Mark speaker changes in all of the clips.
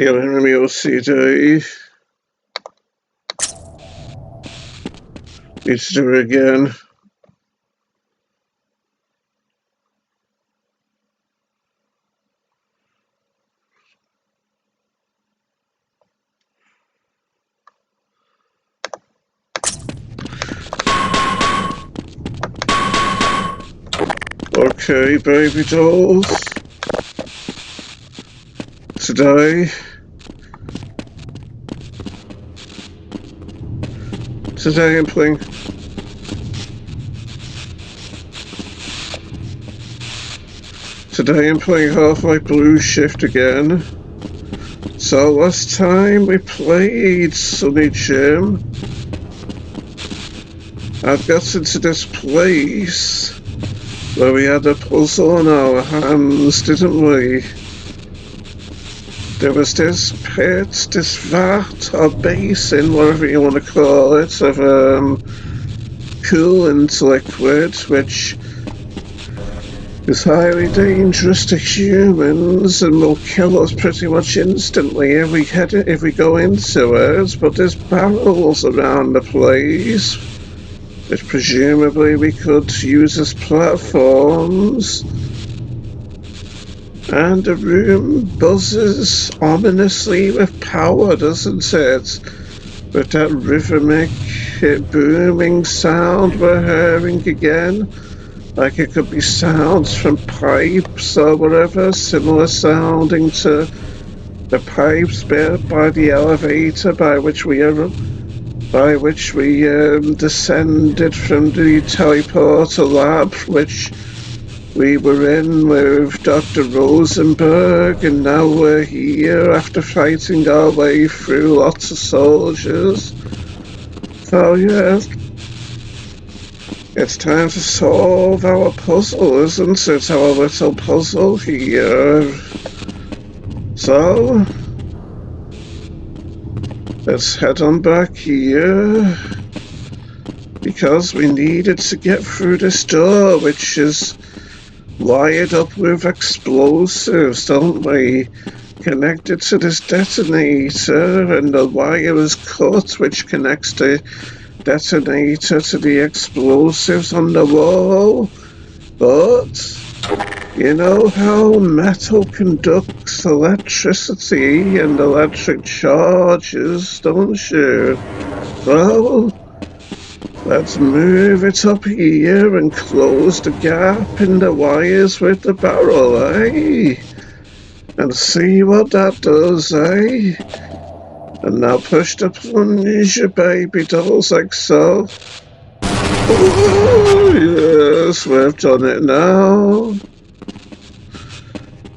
Speaker 1: Dealing with my OCD. Need to do it again. Okay, baby dolls. Today I'm playing Half-Life Blue Shift again. So last time we played Sunny Jim, I'd got into this place where we had a puzzle on our hands, didn't we? There was this pit, this vat or basin, whatever you want to call it, of coolant liquid, which is highly dangerous to humans and will kill us pretty much instantly if we go into it. But there's barrels around the place, which presumably we could use as platforms. And the room buzzes ominously with power, doesn't it? With that rhythmic, booming sound we're hearing again. Like it could be sounds from pipes or whatever, similar sounding to the pipes built by the elevator by which we descended from the teleporter lab, which we were in with Dr. Rosenberg, and now we're here after fighting our way through lots of soldiers. So yeah, it's time to solve our puzzle, isn't it? Our little puzzle here. So let's head on back here, because we needed to get through this door, which is wired up with explosives, don't we? Connected to this detonator, and the wire is cut, which connects the detonator to the explosives on the wall. But you know how metal conducts electricity and electric charges, don't you? Well, let's move it up here and close the gap in the wires with the barrel, eh? And see what that does, eh? And now push the plunger, baby dolls, like so. Oh, yes, we've done it now.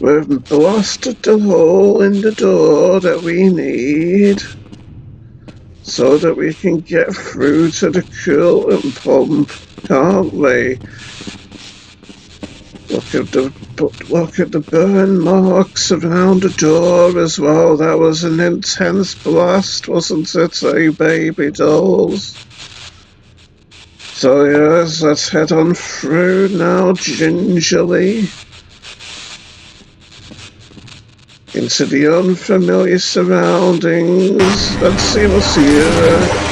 Speaker 1: We've blasted the hole in the door that we need, so that we can get through to the coolant pump, can't we? Look at the burn marks around the door as well. That was an intense blast, wasn't it, eh, baby dolls? So yes, let's head on through now, gingerly, into the unfamiliar surroundings. Let's see what's here.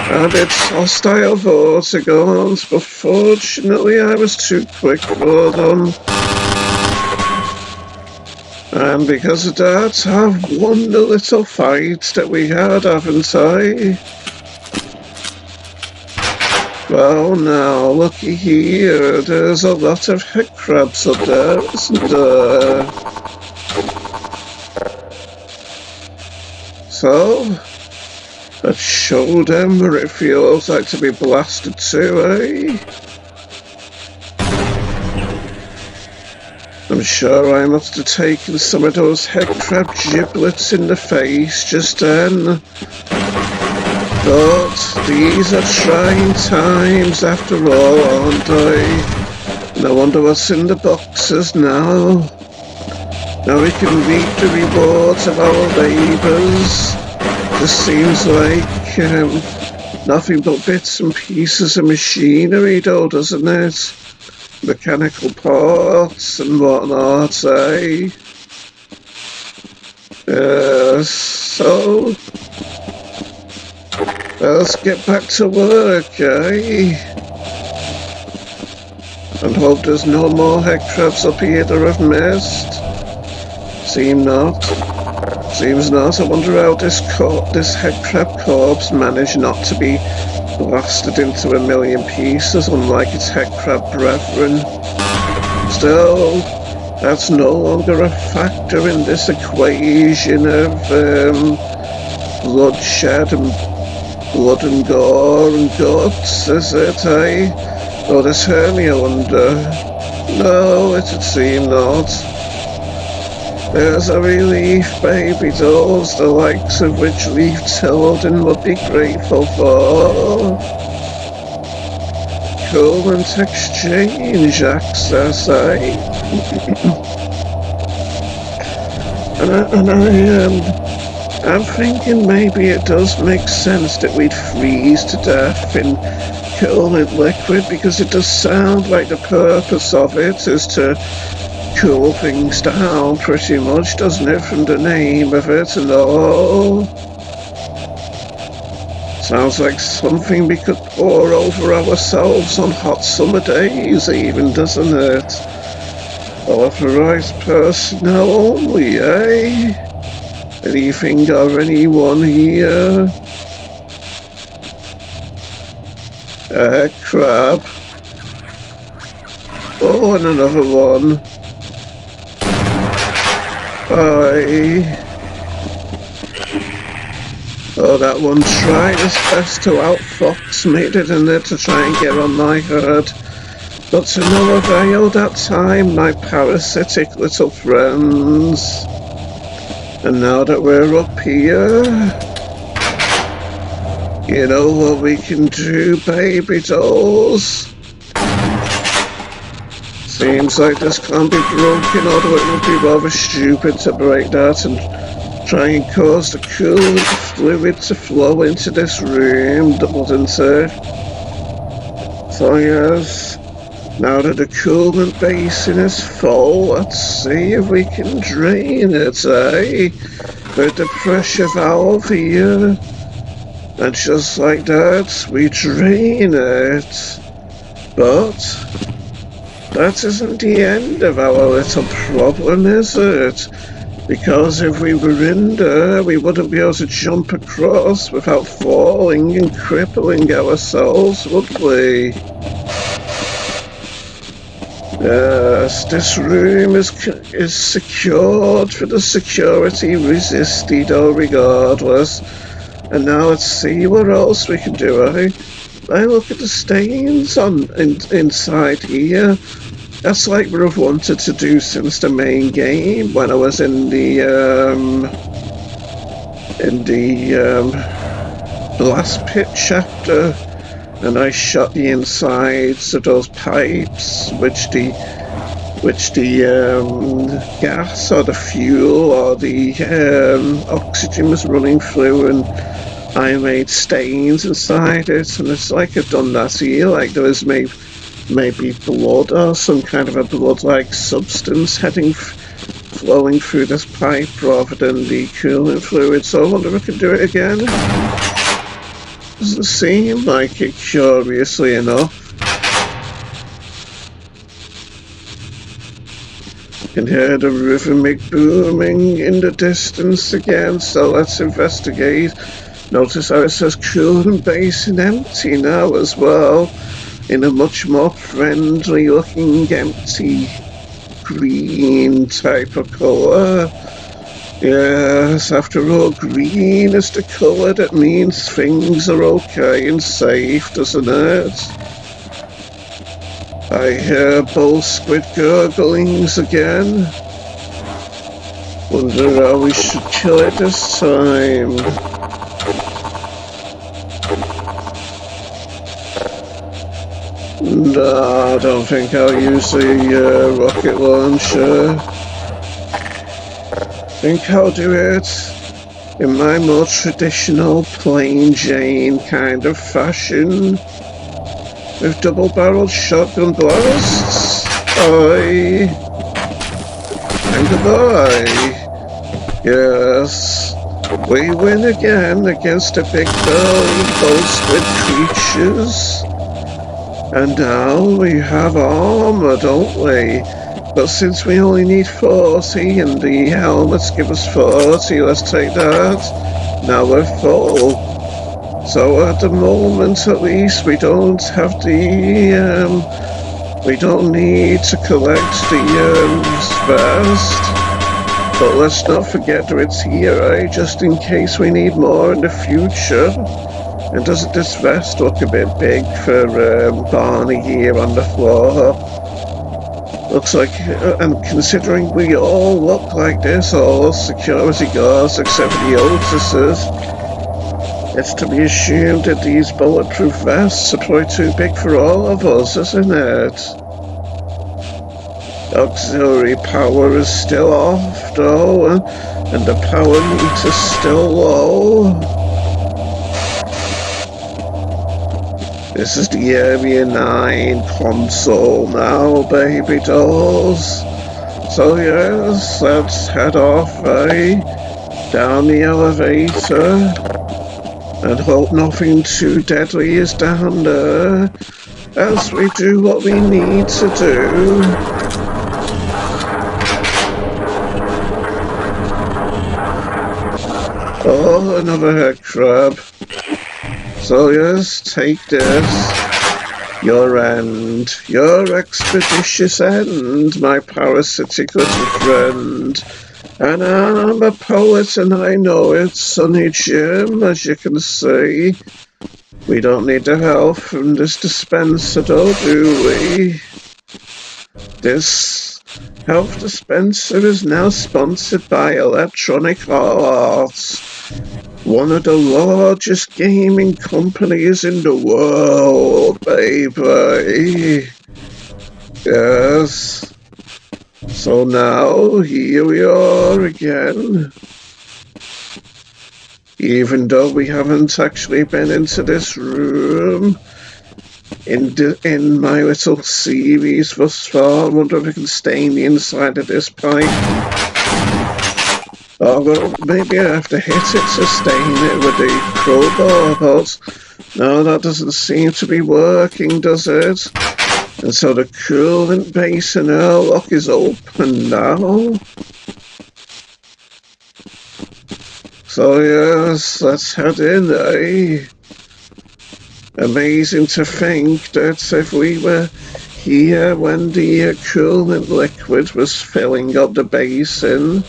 Speaker 1: And it's hostile vortigons, but fortunately I was too quick for them. And because of that, I've won the little fight that we had, haven't I? Well now, looky here, there's a lot of head crabs up there, isn't there? So, let's show them where it feels like to be blasted to, eh? I'm sure I must have taken some of those head crab giblets in the face just then. But these are trying times after all, aren't they? No wonder what's in the boxes now. Now we can reap the rewards of our labours. This seems like nothing but bits and pieces of machinery though, doesn't it? Mechanical parts and whatnot, eh? So let's get back to work, eh? And hope there's no more head crabs up here that I've missed. Seems not. I wonder how this head crab corpse managed not to be blasted into a million pieces, unlike its head crab brethren. Still, that's no longer a factor in this equation of bloodshed and blood and gore and guts, is it, eh? Or does Hermia wonder? No, it would seem not. There's a relief, baby dolls, the likes of which Leaf Tilden would be grateful for. Current exchange access, eh? I'm thinking maybe it does make sense that we'd freeze to death in coolant liquid, because it does sound like the purpose of it is to cool things down pretty much, doesn't it, from the name of it and all? Sounds like something we could pour over ourselves on hot summer days even, doesn't it? Authorized personnel only, eh? Anything or anyone here? Crab. Oh, and another one. Aye. Oh, that one tried his best to outfox me, didn't it, to try and get on my herd. But to no avail that time, my parasitic little friends. And now that we're up here, you know what we can do, baby dolls? Seems like this can't be broken, although it would be rather stupid to break that and try and cause the coolant fluid to flow into this room, wouldn't it? So yes, now that the coolant basin is full, let's see if we can drain it, eh? With the pressure valve here. And just like that, we drain it. But that isn't the end of our little problem, is it? Because if we were in there, we wouldn't be able to jump across without falling and crippling ourselves, would we? Yes, this room is secured for the security resistido regardless. And now let's see what else we can do, eh? I look at the stains inside here. That's like what I've wanted to do since the main game, when I was in the last pit chapter, and I shot the insides of those pipes, which the gas or the fuel or the oxygen was running through, and I made stains inside it, and it's like I've done that here, like there was maybe blood or some kind of a blood-like substance flowing through this pipe rather than the coolant fluid, so I wonder if I can do it again. Doesn't seem like it, curiously enough. You can hear the rhythmic booming in the distance again, so let's investigate. Notice how it says coolant basin empty now as well, in a much more friendly looking empty green type of colour. Yes, after all, green is the colour that means things are okay and safe, doesn't it? I hear bull squid gurglings again. Wonder how we should kill it this time. No, I don't think I'll use the rocket launcher. I think I'll do it in my more traditional plain Jane kind of fashion, with double-barreled shotgun blasts. Aye. And goodbye. Yes, we win again against the big burly bow squid creatures. And now we have armor, don't we? But since we only need 40 and the helmets give us 40, let's take that. Now we're full. So at the moment, at least, we don't have we don't need to collect the vest. But let's not forget that it's here, eh? Just in case we need more in the future. And doesn't this vest look a bit big for Barney here on the floor? Looks like, and considering we all look like this, all security guards except for the Otises, it's to be assumed that these bulletproof vests are probably too big for all of us, isn't it? Auxiliary power is still off, though, and the power meter's still low. This is the Area 9 console now, baby dolls. So yes, let's head off, down the elevator. And hope nothing too deadly is down there, as we do what we need to do. Oh, another head crab. So yes, take this. Your end. Your expeditious end, my parasitic little friend. And I'm a poet and I know it, Sonny Jim, as you can see. We don't need the help from this dispenser though, do we? This health dispenser is now sponsored by Electronic Arts, one of the largest gaming companies in the world, baby. Yes. So now, here we are again. Even though we haven't actually been into this room in my little series thus far, I wonder if we can stay in the inside of this pipe. Oh, well, maybe I have to hit it to stain it with the crowbar, but no, that doesn't seem to be working, does it? And so the coolant basin airlock is open now. So yes, let's head in, eh? Amazing to think that if we were here when the coolant liquid was filling up the basin,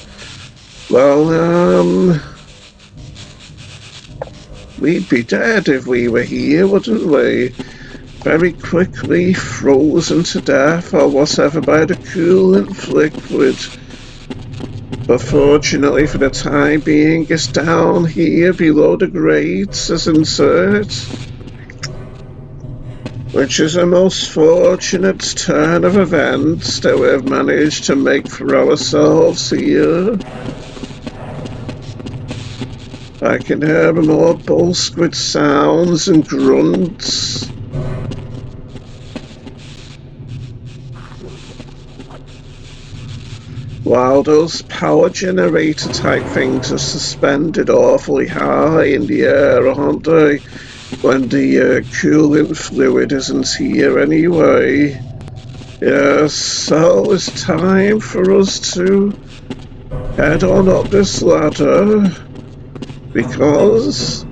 Speaker 1: well, we'd be dead if we were here, wouldn't we? Very quickly frozen to death or whatever by the coolant liquid. But fortunately for the time being, it's down here below the grates, isn't it? Which is a most fortunate turn of events that we've managed to make for ourselves here. I can hear more bull squid sounds and grunts. Wow, those power generator type things are suspended awfully high in the air, aren't they? When the coolant fluid isn't here anyway. Yes, so it's time for us to head on up this ladder. Because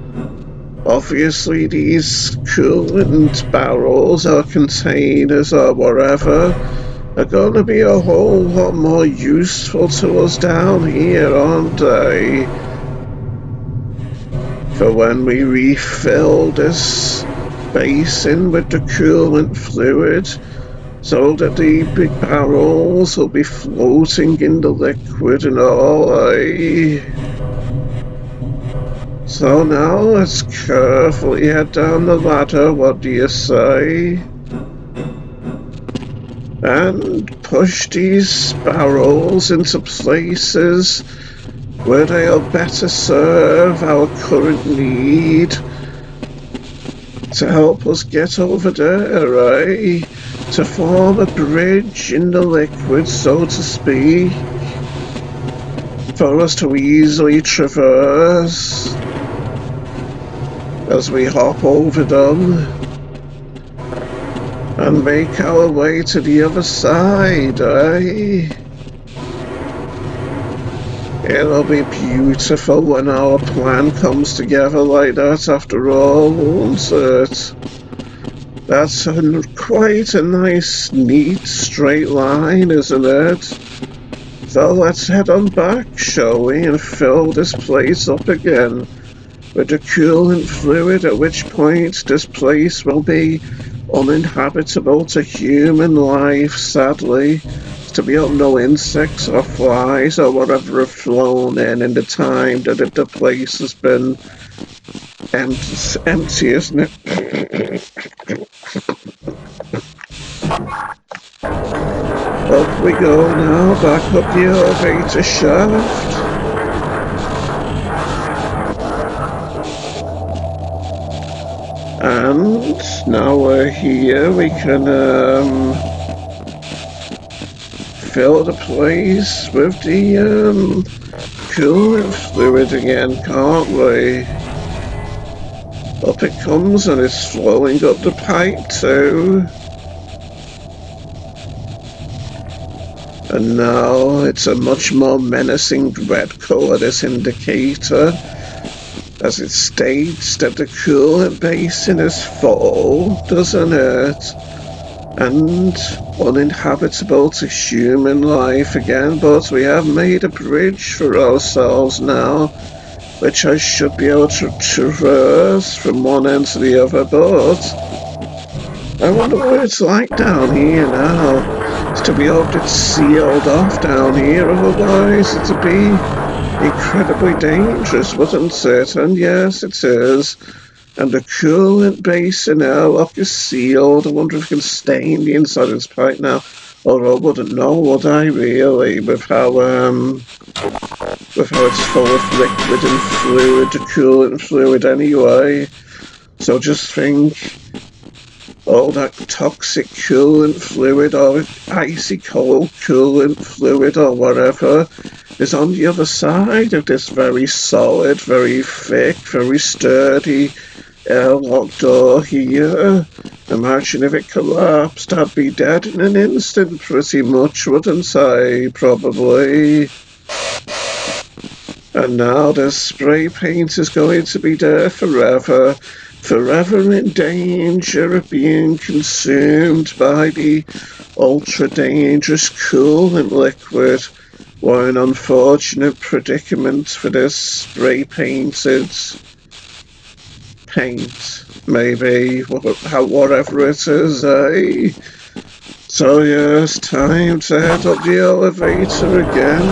Speaker 1: obviously these coolant barrels or containers or whatever are going to be a whole lot more useful to us down here, aren't they? For when we refill this basin with the coolant fluid, so that the big barrels will be floating in the liquid and all, eh? So now let's carefully head down the ladder, what do you say? And push these barrels into places where they'll better serve our current need to help us get over there, eh? To form a bridge in the liquid, so to speak. for us to easily traverse as we hop over them and make our way to the other side, eh? It'll be beautiful when our plan comes together like that after all, won't it? That's quite a nice, neat, straight line, isn't it? So let's head on back, shall we, and fill this place up again with the coolant fluid, at which point this place will be uninhabitable to human life, sadly. To be up, no insects or flies or whatever have flown in the time that the place has been empty, isn't it? Up we go now, back up the elevator shaft. And now we're here, we can fill the place with the coolant fluid again, can't we? Up it comes and it's flowing up the pipe too. And now it's a much more menacing red colour, this indicator, as it states that the coolant basin is full, doesn't it? And uninhabitable to human life again, but we have made a bridge for ourselves now, which I should be able to traverse from one end to the other, but I wonder what it's like down here now. It's to be hoped it's sealed off down here, otherwise it'd be incredibly dangerous, wouldn't it? And yes, it is. And the coolant basin airlock is sealed. I wonder if we can stay in the inside of this pipe now. Although I wouldn't know, would I really, with how it's full of liquid and fluid, the coolant fluid anyway. So just think, all that toxic coolant fluid or icy cold coolant fluid or whatever is on the other side of this very solid, very thick, very sturdy airlock door here. Imagine if it collapsed, I'd be dead in an instant pretty much, wouldn't I? Probably. And now the spray paint is going to be there forever. Forever in danger of being consumed by the ultra-dangerous coolant liquid. What an unfortunate predicament for this spray-painted paint, maybe, whatever it is, eh? So yes, time to head up the elevator again.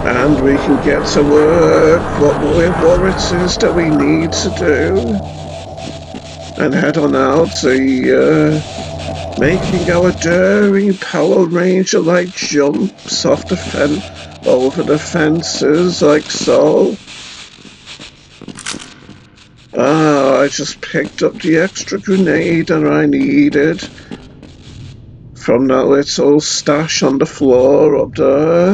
Speaker 1: And we can get to work what it is that we need to do. And head on out to making our daring Power Ranger-like jumps off the over the fences like so. Ah, I just picked up the extra grenade that I needed from that little stash on the floor up there.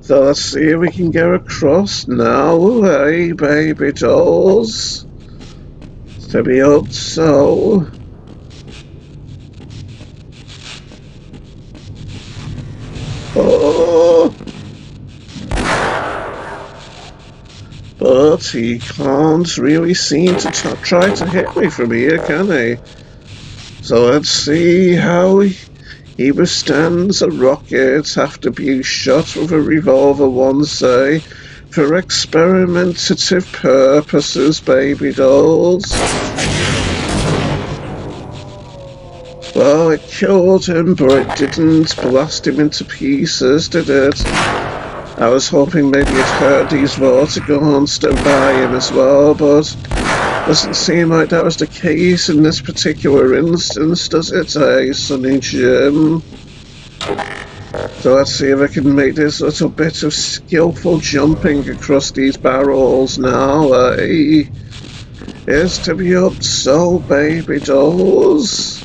Speaker 1: So let's see if we can get across now, hey baby dolls. To be hoped so. Oh! But he can't really seem to try to hit me from here, can he? So let's see how he withstands a rocket after being shot with a revolver once, say, for experimentative purposes, baby dolls. Well, it killed him, but it didn't blast him into pieces, did it? I was hoping maybe it hurt these Vortigons that by him as well, but doesn't seem like that was the case in this particular instance, does it, Sonny Jim? So let's see if I can make this little bit of skillful jumping across these barrels now, eh? Here's to be up so, baby dolls.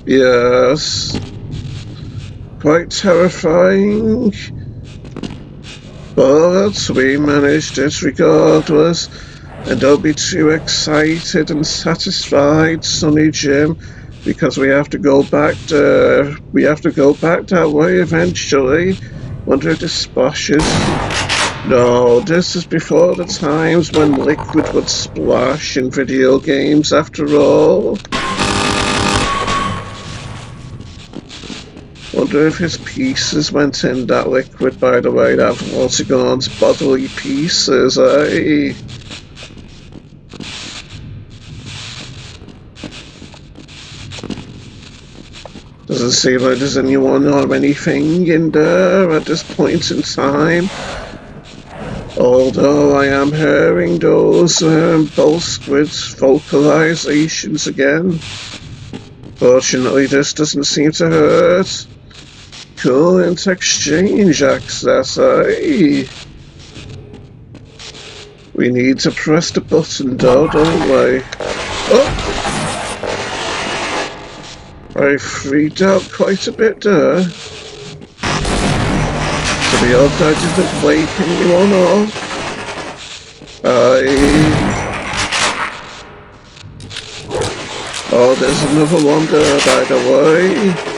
Speaker 1: Yes. Quite terrifying. But we managed it regardless. And don't be too excited and satisfied, Sonny Jim, because we have to go back there. We have to go back that way eventually. Wonder if this splashes. No, this is before the times when liquid would splash in video games, after all. Wonder if his pieces went in that liquid, by the way, that Vortigaunt's bodily pieces, eh? Doesn't seem like there's anyone or anything in there at this point in time. Although I am hearing those Bolsquid vocalizations again. Fortunately, this doesn't seem to hurt. Current exchange access, eh? We need to press the button though, don't we? Oh! I freaked out quite a bit there. To be honest, I didn't wake anyone up. Oh, there's another one there, by the way.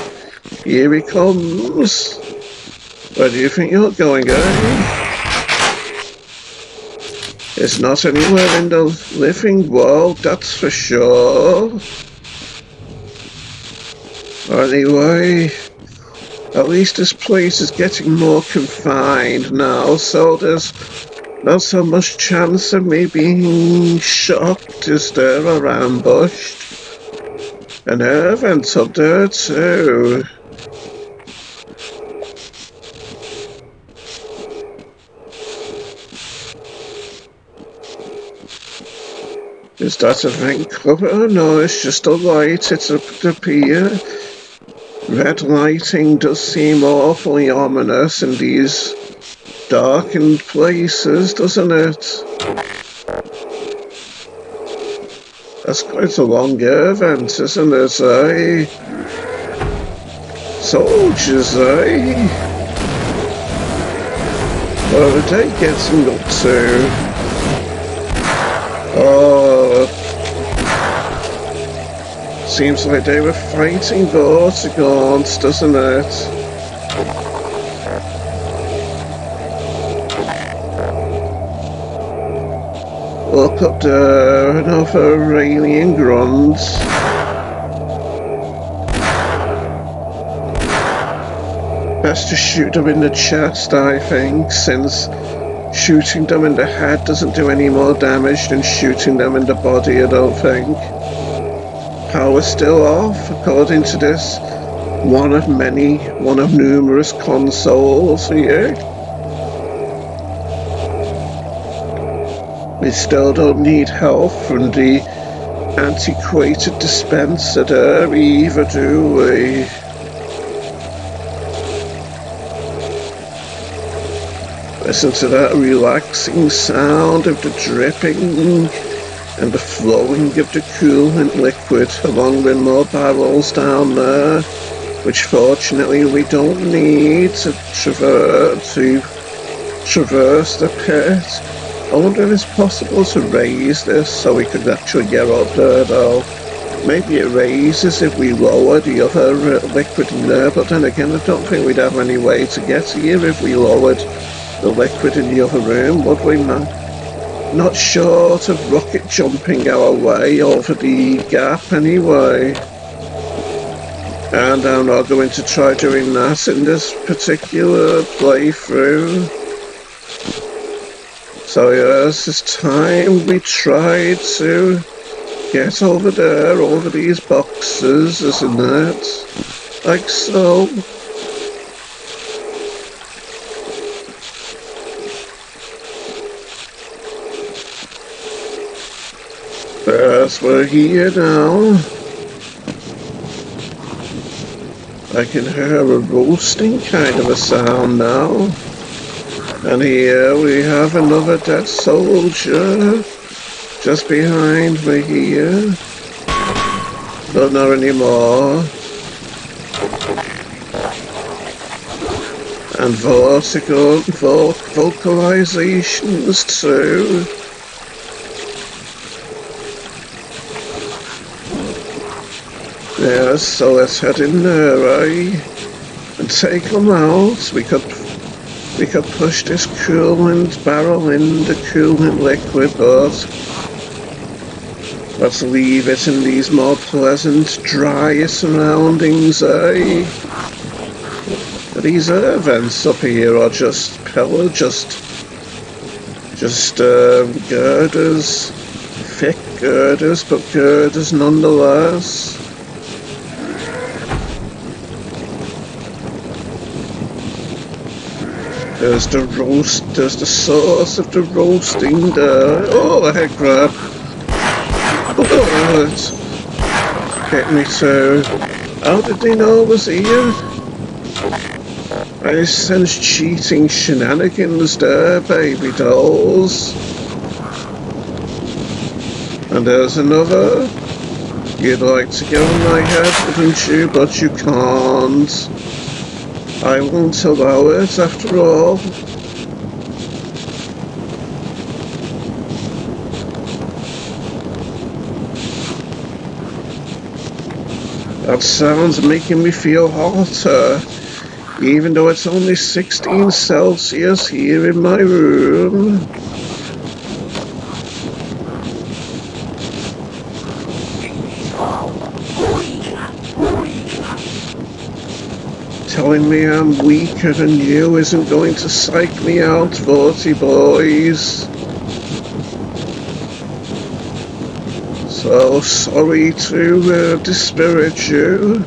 Speaker 1: Here he comes. Where do you think you're going, eh? It's not anywhere in the living world, that's for sure. Anyway, at least this place is getting more confined now, so there's not so much chance of me being shocked, is there, or ambushed. An air vent up there too. Is that a vent cover? No, it's just a light, it's up here. Red lighting does seem awfully ominous in these darkened places, doesn't it? That's quite a long air vent, isn't it, eh? Soldiers, eh? What are they getting up to? Oh, seems like they were fighting Vortigaunt, doesn't it? Look up there, another alien grunt. Best to shoot them in the chest, I think, since shooting them in the head doesn't do any more damage than shooting them in the body, I don't think. Power's still off, according to this one of numerous consoles here. We still don't need help from the antiquated dispenser there either, do we? Listen to that relaxing sound of the dripping and the flowing of the coolant liquid, along with more barrels down there, which fortunately we don't need to traverse the pit. I wonder if it's possible to raise this so we could actually get up there though. Maybe it raises if we lower the other liquid in there, but then again I don't think we'd have any way to get here if we lowered the liquid in the other room, would we, man? Not short of rocket jumping our way over the gap anyway. And I'm not going to try doing that in this particular playthrough. So yes, it's time we tried to get over there, over these boxes, isn't it? Like so. Yes, we're here now. I can hear a roasting kind of a sound now. And here we have another dead soldier just behind me here. but not anymore. And vocalizations too. Yes, so let's head in there, eh? And take them out. We could push this coolant barrel in the coolant liquid, but let's leave it in these more pleasant, drier surroundings, eh? Are these air vents up here, or just pillar, just girders, thick girders, but girders nonetheless? There's the source of the roasting there. Oh, a head crab. Oh, it hit me too. How did they know I was here? I sense cheating shenanigans there, baby dolls. And there's another. You'd like to get on my head, wouldn't you? But you can't. I won't allow it, after all. That sound's making me feel hotter, even though it's only 16 Celsius here in my room. Telling me I'm weaker than you isn't going to psych me out, 40 boys. So sorry to dispirit you,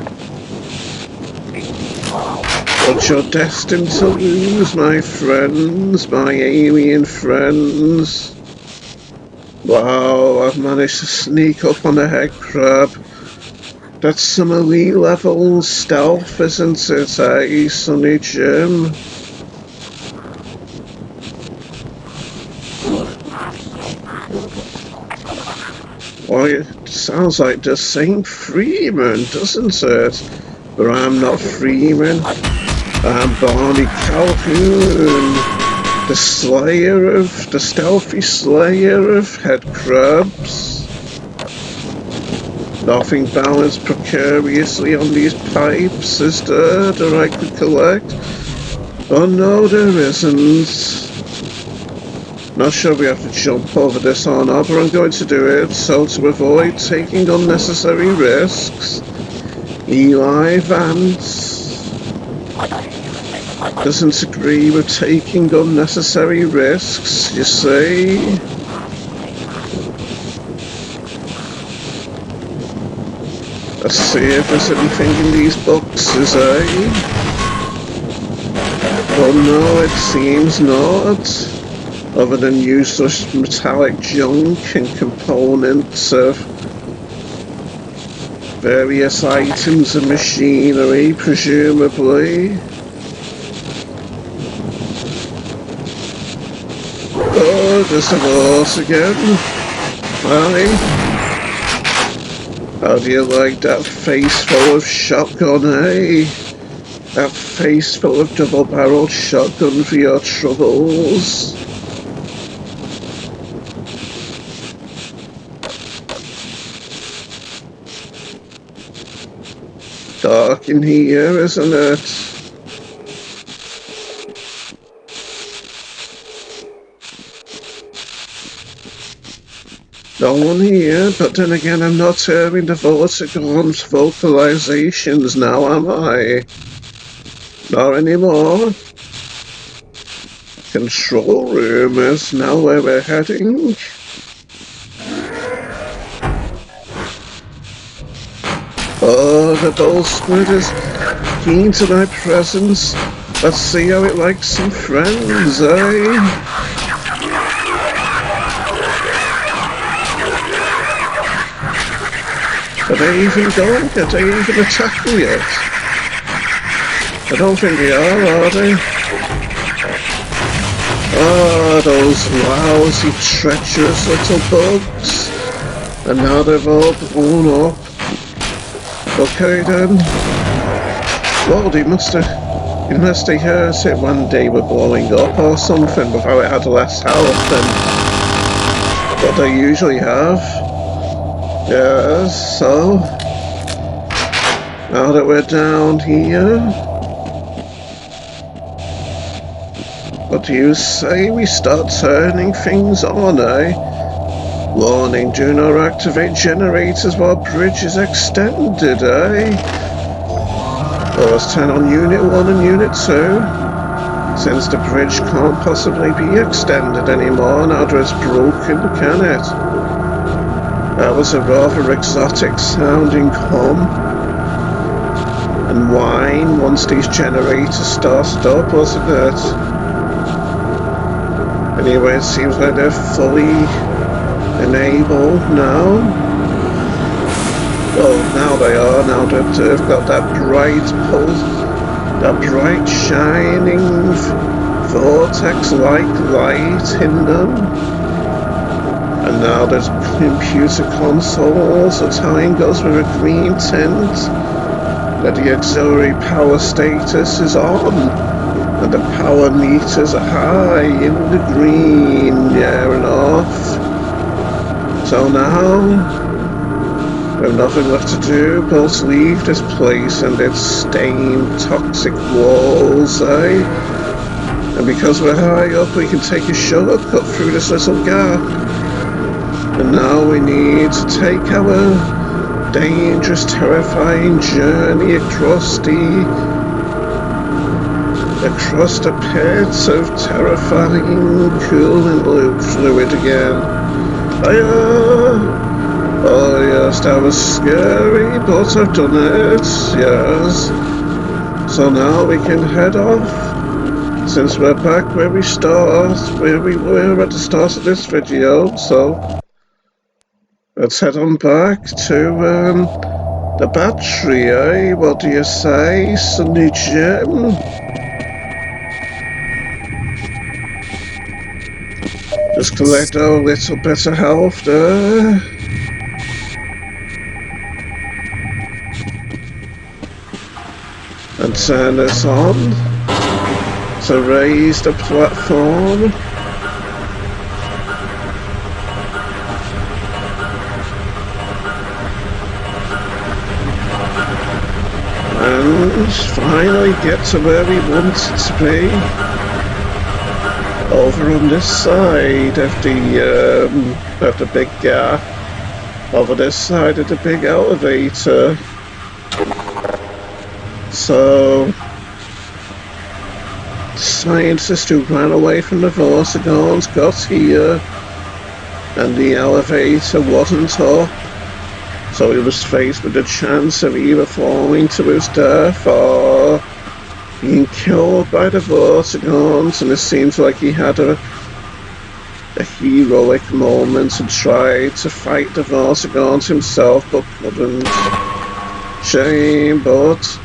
Speaker 1: but you're destined to lose, my friends, my alien friends. Wow, I've managed to sneak up on a head crab. That's some elite level stealth, isn't it, eh, Sonny Jim? Why, it sounds like the St. Freeman, doesn't it? But I'm not Freeman. I'm Barney Calhoun, the stealthy slayer of head crabs. Nothing balanced precariously on these pipes, is there, that I could collect? Oh no, there isn't. Not sure we have to jump over this or not, but I'm going to do it, so to avoid taking unnecessary risks, Eli Vance doesn't agree with taking unnecessary risks, you see. Let's see if there's anything in these boxes, eh? Oh no, it seems not. Other than useless metallic junk and components of various items and machinery, presumably. Oh, there's the horse again. Hi. How do you like that face full of shotgun, eh? That face full of double-barreled shotgun for your troubles. Dark in here, isn't it? No one here, but then again I'm not hearing the Vortigaunt's vocalizations now, am I? Not anymore. Control room is now where we're heading. Oh, the bull squid is keen to my presence. Let's see how it likes some friends, eh? Are they even going? Are they even attacking yet? I don't think they are they? Oh, those lousy, treacherous little bugs. And now they've all blown up. Okay then. Lord, he must have heard it when they were blowing up or something before it had less health than what they usually have. Yes, so now that we're down here, what do you say we start turning things on, eh? Warning, do not activate generators while bridge is extended, eh? Well, let's turn on Unit 1 and Unit 2. Since the bridge can't possibly be extended anymore now that it's broken, can it? That was a rather exotic sounding hum and whine once these generators started up, wasn't it? Anyway, it seems like they're fully enabled now. Well, now they are, now that they've got that bright pulse, that bright shining vortex-like light in them. And now there's computer consoles, the time goes with a green tint, that the auxiliary power status is on, and the power meters are high in the green, yeah enough. So now, we have nothing left to do but leave this place and its stained toxic walls, eh? And because we're high up, we can take a shortcut through this little gap. And now we need to take our dangerous, terrifying journey across the pits of terrifying cooling loop fluid again. Oh yes, that was scary, but I've done it, yes. So now we can head off, since we're back where we were at the start of this video, so let's head on back to the battery, eh? What do you say, Sunny Jim? Just collect our little bit of health there. And turn this on to raise the platform. And finally get to where we want it to be. Over on this side of the big gap. Over this side of the big elevator. So, the scientist who ran away from the Vortigons got here, and the elevator wasn't up, so he was faced with the chance of either falling to his death or being killed by the Vortigons, and it seems like he had a heroic moment and tried to fight the Vortigons himself, but couldn't. Shame, but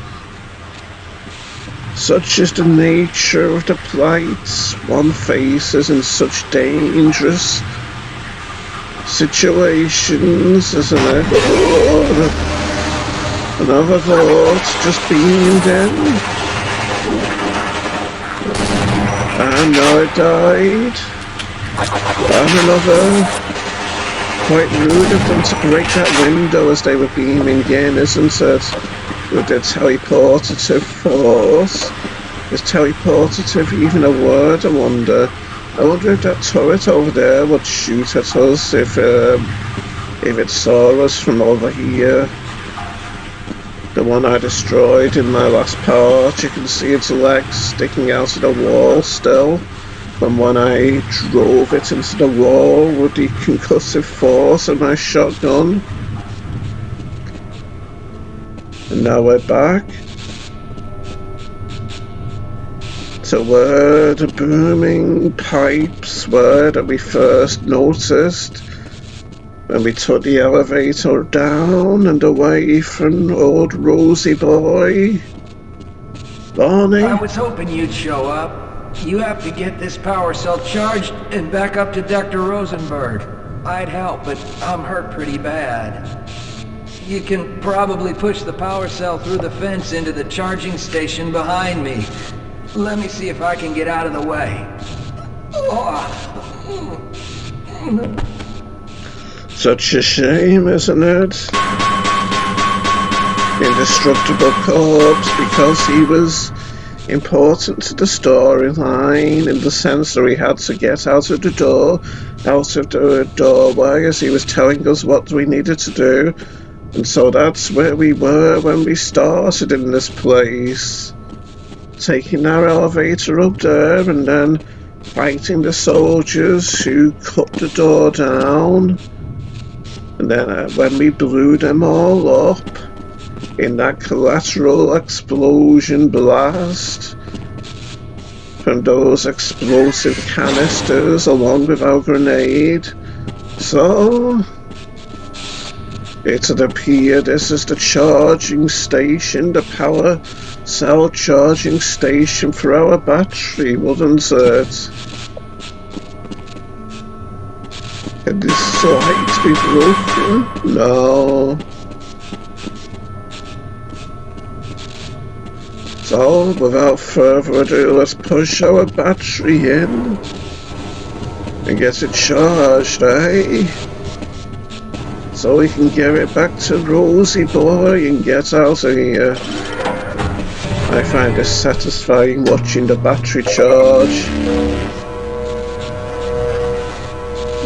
Speaker 1: such is the nature of the plight one faces in such dangerous situations, isn't it? Oh, another Vort just beamed in. And now it died. And another. Quite rude of them to break that window as they were beaming in, isn't it? With their teleportative force. Is teleportative even a word, I wonder? I wonder if that turret over there would shoot at us if it saw us from over here. The one I destroyed in my last part, you can see its legs sticking out of the wall still. From when I drove it into the wall with the concussive force of my shotgun. And now we're back to where the booming pipes were that we first noticed when we took the elevator down and away from old Rosie boy. Barney?
Speaker 2: I was hoping you'd show up. You have to get this power cell charged and back up to Dr. Rosenberg. I'd help, but I'm hurt pretty bad. You can probably push the power cell through the fence into the charging station behind me. Let me see if I can get out of the way.
Speaker 1: Such a shame, isn't it? Indestructible corpse, because he was important to the storyline in the sense that we had to get out of the doorway as he was telling us what we needed to do. And so that's where we were when we started in this place. Taking our elevator up there and then fighting the soldiers who cut the door down. And then when we blew them all up in that collateral explosion blast from those explosive canisters along with our grenade. So it would appear this is the charging station, the power cell charging station for our battery, wouldn't it? Can this light be broken? No. So, without further ado, let's push our battery in and get it charged, eh? So we can get it back to Rosie Boy and get out of here. I find it satisfying watching the battery charge.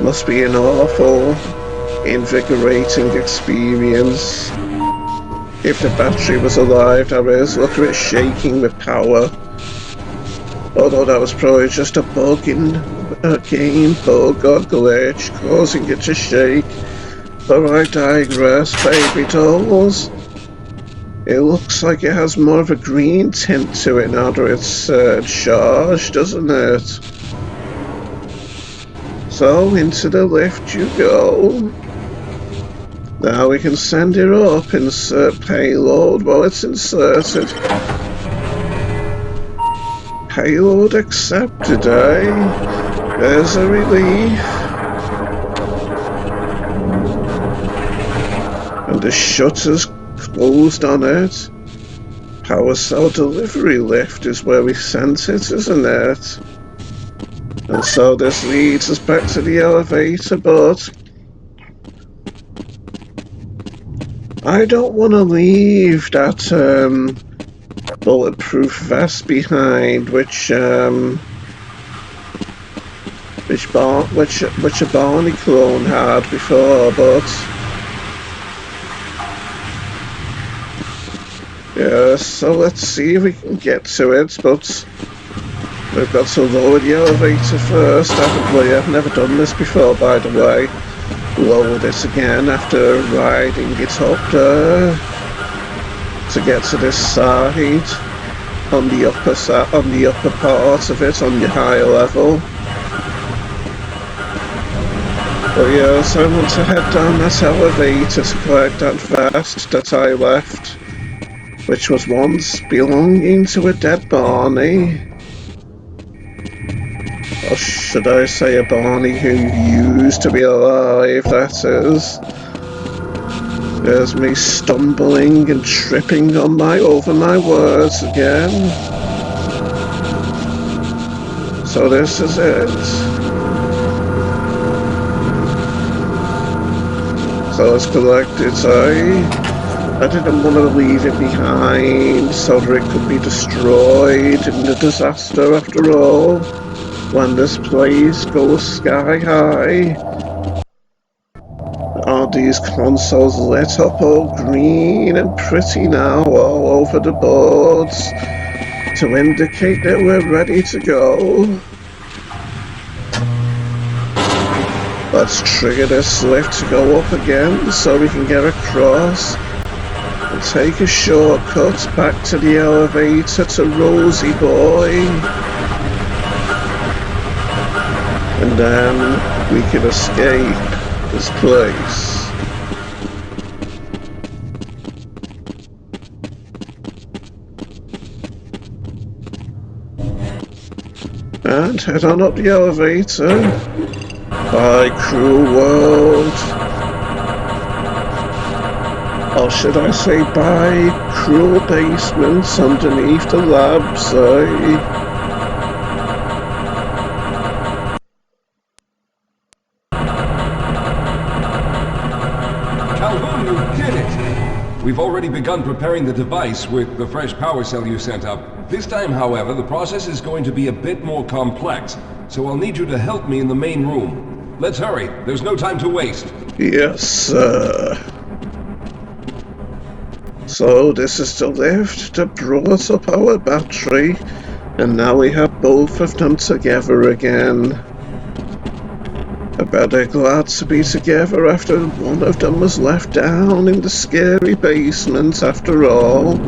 Speaker 1: Must be an awful, invigorating experience. If the battery was alive, that is, look at it shaking with power. Although that was probably just a bug in a game bug or glitch causing it to shake. But I digress, baby dolls. It looks like it has more of a green tint to it now that it's charged, doesn't it? So, into the lift you go. Now we can send it up, insert payload. Well, it's inserted. Payload accepted, eh? There's a relief. And the shutter's closed on it. Power cell delivery lift is where we sent it, isn't it? And so this leads us back to the elevator, but I don't want to leave that bulletproof vest behind, which a Barney clone had before, but yeah, so let's see if we can get to it, but we've got to lower the elevator first, haven't we? I've never done this before, by the way. Lower this again after riding it up there to get to this side on the upper part of it, on the higher level. But yes, I want to head down that elevator to collect that vest that I left, which was once belonging to a dead Barney. Or should I say a Barney who used to be alive, that is. There's me stumbling and tripping over my words again. So this is it. So let's collect it, I didn't want to leave it behind so that it could be destroyed in the disaster after all. When this place goes sky high, are these consoles lit up all green and pretty now all over the boards to indicate that we're ready to go? Let's trigger this lift to go up again so we can get across and take a shortcut back to the elevator to Rosie Boy. And then we can escape this place. And head on up the elevator. Bye, cruel world. or should I say by cruel basements underneath the labs,
Speaker 3: Calhoun, you did it! We've already begun preparing the device with the fresh power cell you sent up. This time, however, the process is going to be a bit more complex, so I'll need you to help me in the main room. Let's hurry, there's no time to waste.
Speaker 1: Yes, sir. So this is the lift that brought up our battery, and now we have both of them together again. I bet they're glad to be together after one of them was left down in the scary basement after all.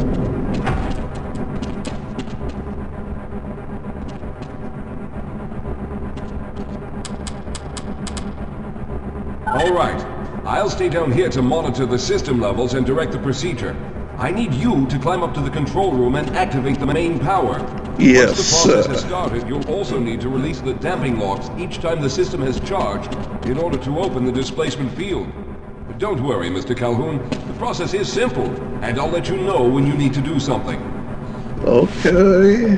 Speaker 3: All right. I'll stay down here to monitor the system levels and direct the procedure. I need you to climb up to the control room and activate the main power.
Speaker 1: Yes,
Speaker 3: Once the process has started, you'll also need to release the damping locks each time the system has charged in order to open the displacement field. But don't worry, Mr. Calhoun. The process is simple, and I'll let you know when you need to do something.
Speaker 1: Okay.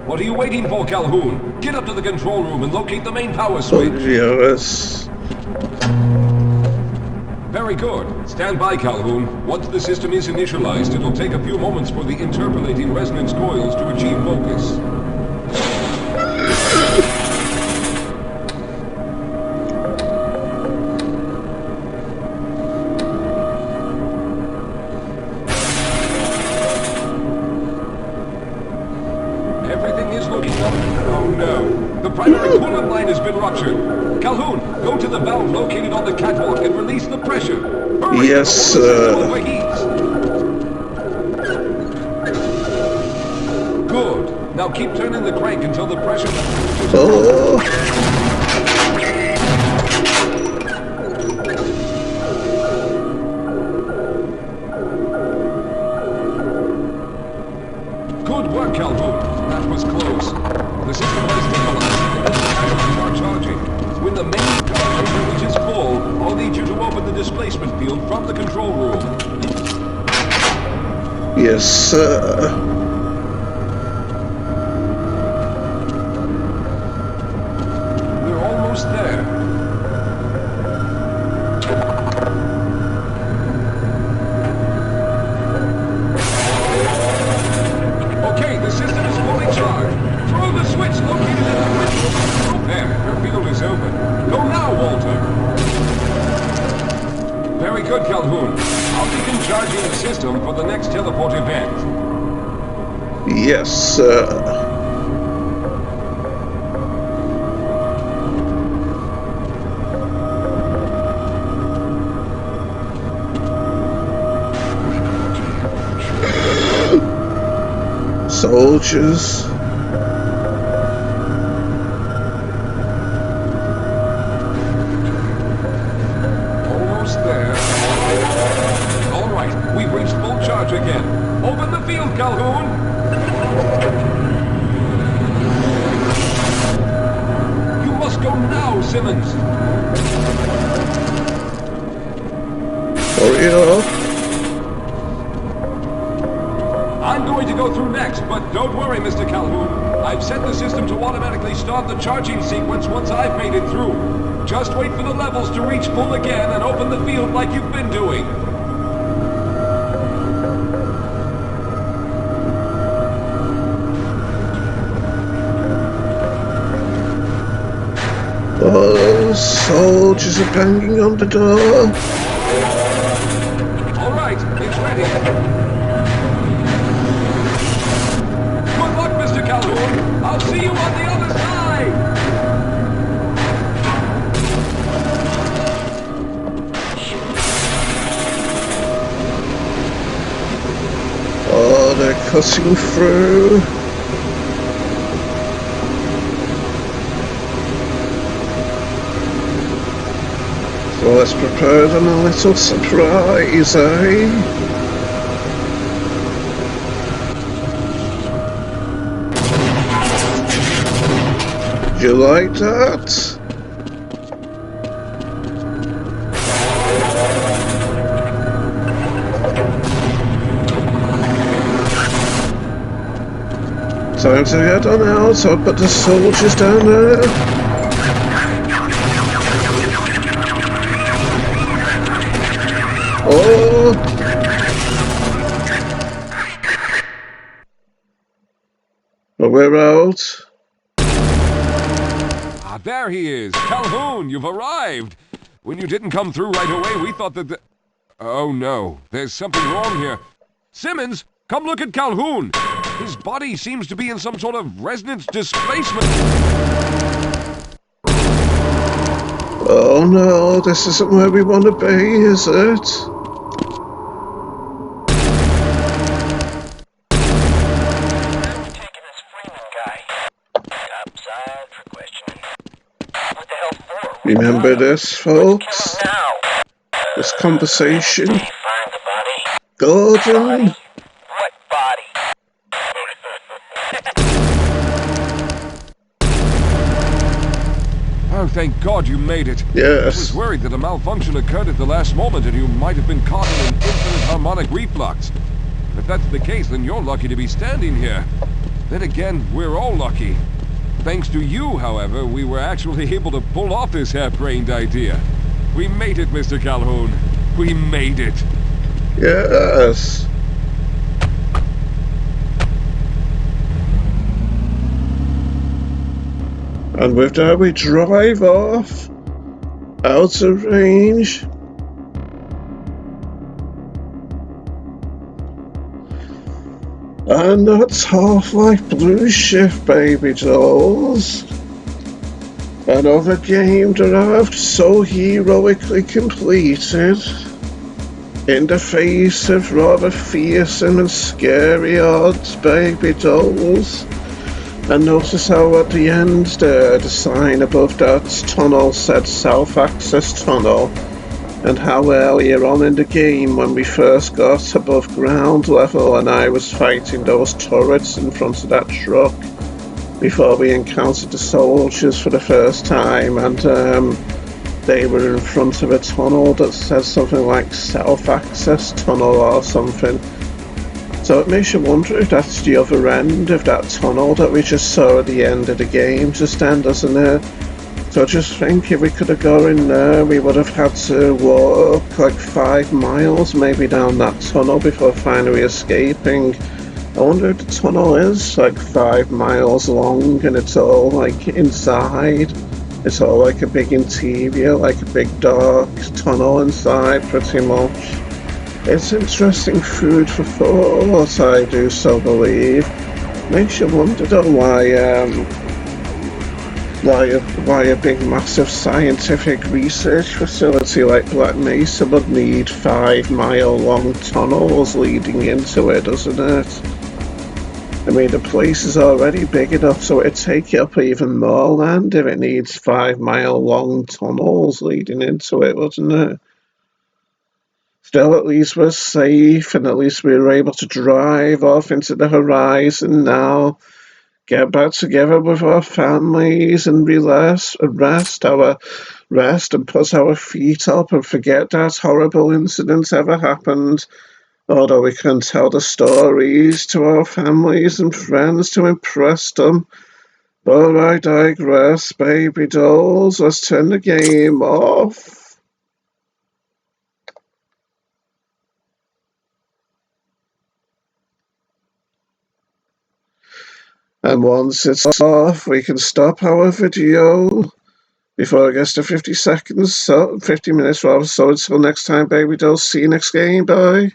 Speaker 3: What are you waiting for, Calhoun? Get up to the control room and locate the main power switch.
Speaker 1: Yes.
Speaker 3: Very good. Stand by, Calhoun. Once the system is initialized, it'll take a few moments for the interpolating resonance coils to achieve focus. Everything is looking up. Oh no. The primary coolant line has been ruptured. Calhoun, go to the valve located on the catwalk and release the pressure. Hurry!
Speaker 1: Yes, sir.
Speaker 3: Overheats. Good. Now keep turning the crank until the pressure...
Speaker 1: Oh.
Speaker 3: Good work, Calhoun. That was close. The system has stabilized and the batteries are charging. When the main power cable reaches full, I'll need you to open the displacement field from the control room.
Speaker 1: Yes, sir.
Speaker 3: We're almost there. Okay, the system is fully charged. Throw the switch located in the window. There, your field is open. Go now, Walter. Very good, Calhoun. I'll begin charging the system for the next teleport event.
Speaker 1: Yes, sir. Soldiers.
Speaker 3: Almost there. All right, we've reached full charge again. Open the field, Calhoun. You must go now, Simmons.
Speaker 1: Hurry up.
Speaker 3: I'm going to go through next, but don't worry, Mr. Calhoun. I've set the system to automatically start the charging sequence once I've made it through. Just wait for the levels to reach full again and open the field like you've been doing.
Speaker 1: Oh, soldiers are banging on the door.
Speaker 3: All right, it's ready. Good luck, Mr. Calhoun. I'll see you on the other side.
Speaker 1: Oh, they're cutting through. So let's prepare them a little surprise, eh? You like that? Time to head on out, I'll put the soldiers down there. Oh! But we're out.
Speaker 3: Ah, there he is! Calhoun, you've arrived! When you didn't come through right away, we thought that Oh no, there's something wrong here. Simmons, come look at Calhoun! His body seems to be in some sort of resonance displacement.
Speaker 1: Oh no, this isn't where we want to be, is it?
Speaker 4: Taking this Freeman guy outside for questioning. What the hell for?
Speaker 1: Remember this, folks?
Speaker 4: Kill him now.
Speaker 1: This conversation.
Speaker 4: Find the body.
Speaker 1: Gordon!
Speaker 4: What body?
Speaker 3: Oh, thank God you made it.
Speaker 1: Yes.
Speaker 3: I was worried that a malfunction occurred at the last moment and you might have been caught in an infinite harmonic reflux. If that's the case, then you're lucky to be standing here. Then again, we're all lucky. Thanks to you, however, we were actually able to pull off this harebrained idea. We made it, Mr. Calhoun. We made it.
Speaker 1: Yes. And with that we drive off, out of range. And that's Half-Life Blue Shift, baby dolls. Another game that I've so heroically completed. In the face of rather fearsome and scary odds, baby dolls. And notice how at the end there, the sign above that tunnel said self-access tunnel. And how earlier on in the game, when we first got above ground level and I was fighting those turrets in front of that truck before we encountered the soldiers for the first time, and they were in front of a tunnel that said something like self-access tunnel or something. So it makes you wonder if that's the other end of that tunnel that we just saw at the end of the game just then, doesn't it? So I just think if we could have gone in there, we would have had to walk like 5 miles maybe down that tunnel before finally escaping. I wonder if the tunnel is like 5 miles long and it's all like inside. It's all like a big interior, like a big dark tunnel inside pretty much. It's interesting food for thought, I do so believe. Makes you wonder though why a big massive scientific research facility like Black Mesa would need 5-mile long tunnels leading into it, doesn't it? I mean, the place is already big enough so it'd take up even more land if it needs 5-mile long tunnels leading into it, wouldn't it? Still, at least we're safe and at least we were able to drive off into the horizon now. Get back together with our families and rest and put our feet up and forget that horrible incident ever happened. Although we can tell the stories to our families and friends to impress them. But I digress, baby dolls. Let's turn the game off. And once it's off, we can stop our video before it gets to 50 seconds, so 50 minutes rather. So until next time, baby dolls, see you next game, bye.